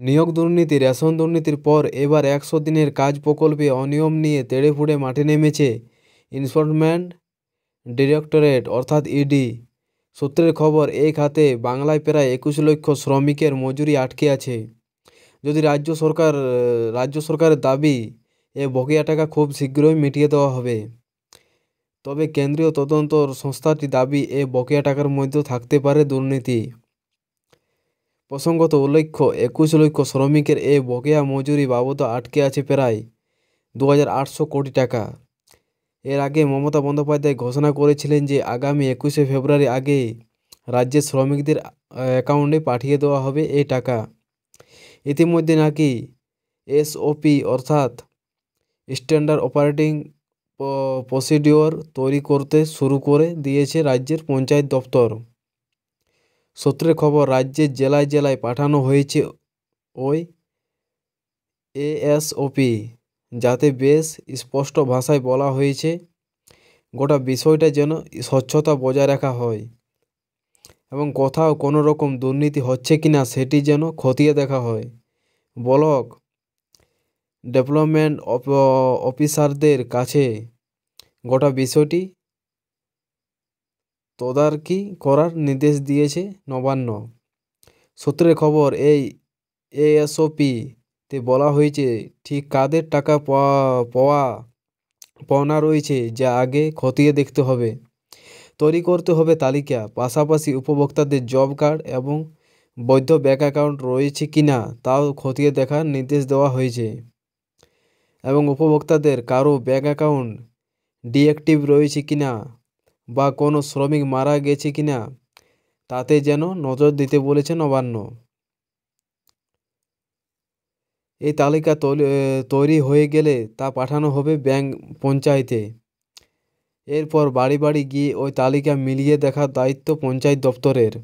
নিয়োগ দুর্নীতি, রেশন দুর্নীতির পর এবার ১০০ দিনের কাজ প্রকল্পে অনিয়ম নিয়ে তেড়েফুঁড়ে মাঠে নেমেছে এনফোর্সমেন্ট ডিরেক্টরেট অর্থাৎ ইডি। সূত্রের খবর, এই খাতে বাংলায় প্রায় ২১ লক্ষ শ্রমিকের মজুরি আটকে আছে। যদি রাজ্য সরকারের দাবি এ বকেয়া টাকা খুব শীঘ্রই মিটিয়ে দেওয়া হবে। তবে কেন্দ্রীয় তদন্ত সংস্থাটি দাবি এ বকেয়া টাকার মধ্যেও থাকতে পারে দুর্নীতি। প্রসঙ্গত উল্লেখ্য, ২১ লক্ষ শ্রমিকের এ বকেয়া মজুরি বাবদ আটকে আছে প্রায় ২,৮০০ কোটি টাকা। এর আগে মমতা বন্দ্যোপাধ্যায় ঘোষণা করেছিলেন যে আগামী ২১শে ফেব্রুয়ারি আগে রাজ্যের শ্রমিকদের অ্যাকাউন্টে পাঠিয়ে দেওয়া হবে এই টাকা। ইতিমধ্যে নাকি এসওপি অর্থাৎ স্ট্যান্ডার্ড অপারেটিং প্রসিডিওর তৈরি করতে শুরু করে দিয়েছে রাজ্যের পঞ্চায়েত দপ্তর। সূত্রের খবর, রাজ্যের জেলায় জেলায় পাঠানো হয়েছে ওই এএসওপি, যাতে বেশ স্পষ্ট ভাষায় বলা হয়েছে গোটা বিষয়টা যেন স্বচ্ছতা বজায় রাখা হয় এবং কোথাও কোনো রকম দুর্নীতি হচ্ছে কিনা সেটি যেন খতিয়ে দেখা হয়। ব্লক ডেভেলপমেন্ট অফিসারদের কাছে গোটা বিষয়টি তদারকি করার নির্দেশ দিয়েছে নবান্ন। সূত্রের খবর, এই এএসওপিতে বলা হয়েছে ঠিক কাদের টাকা পাওনা রয়েছে যা আগে খতিয়ে দেখতে হবে। তৈরি করতে হবে তালিকা, পাশাপাশি উপভোক্তাদের জব কার্ড এবং বৈধ ব্যাংক অ্যাকাউন্ট রয়েছে কিনা তাও খতিয়ে দেখার নির্দেশ দেওয়া হয়েছে এবং উপভোক্তাদের কারো ব্যাংক অ্যাকাউন্ট ডিঅ্যাক্টিভ রয়েছে কিনা বা কোনো শ্রমিক মারা গেছে কিনা তাতে যেন নজর দিতে বলেছে নবান্ন। এই তালিকা তৈরি হয়ে গেলে তা পাঠানো হবে ব্যাংক পঞ্চায়েতে। এরপর বাড়ি বাড়ি গিয়ে ওই তালিকা মিলিয়ে দেখার দায়িত্ব পঞ্চায়েত দপ্তরের।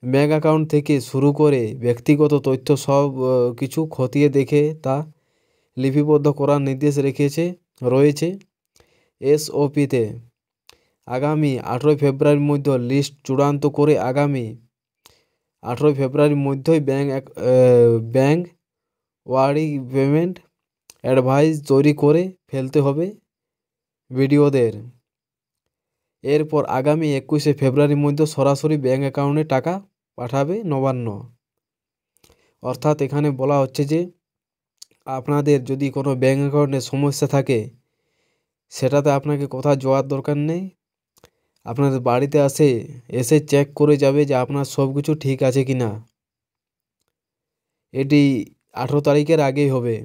ব্যাংক অ্যাকাউন্ট থেকে শুরু করে ব্যক্তিগত তথ্য সব কিছু খতিয়ে দেখে তা লিপিবদ্ধ করার নির্দেশ রয়েছে এসওপিতে। আগামী ১৮ ফেব্রুয়ারির মধ্যে লিস্ট চূড়ান্ত করে আগামী ১৮ ফেব্রুয়ারির মধ্যেই ব্যাংক ওয়ারি পেমেন্ট অ্যাডভাইস তৈরি করে ফেলতে হবে বিডিওদের। এরপর আগামী ২১শে ফেব্রুয়ারির মধ্যে সরাসরি ব্যাংক অ্যাকাউন্টে টাকা পাঠাবে নবান্ন। অর্থাৎ এখানে বলা হচ্ছে যে আপনাদের যদি কোনো ব্যাংক অ্যাকাউন্টে সমস্যা থাকে সেটাতে আপনাকে কোথাও যাওয়ার দরকার নেই, আপনাদের বাড়িতে এসে চেক করে যাবে যে আপনার সব কিছু ঠিক আছে কি না। এটি ১৮ তারিখের আগেই হবে।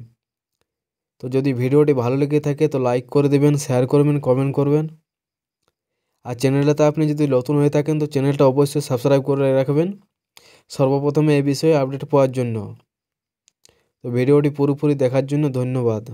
তো যদি ভিডিওটি ভালো লেগে থাকে তো লাইক করে দেবেন, শেয়ার করবেন, কমেন্ট করবেন। আর চ্যানেলটাতে আপনি যদি নতুন হয়ে থাকেন তো চ্যানেলটা অবশ্যই সাবস্ক্রাইব করে রাখবেন সর্বপ্রথমে এই বিষয়ে আপডেট পাওয়ার জন্য। তো ভিডিওটি পুরোপুরি দেখার জন্য ধন্যবাদ।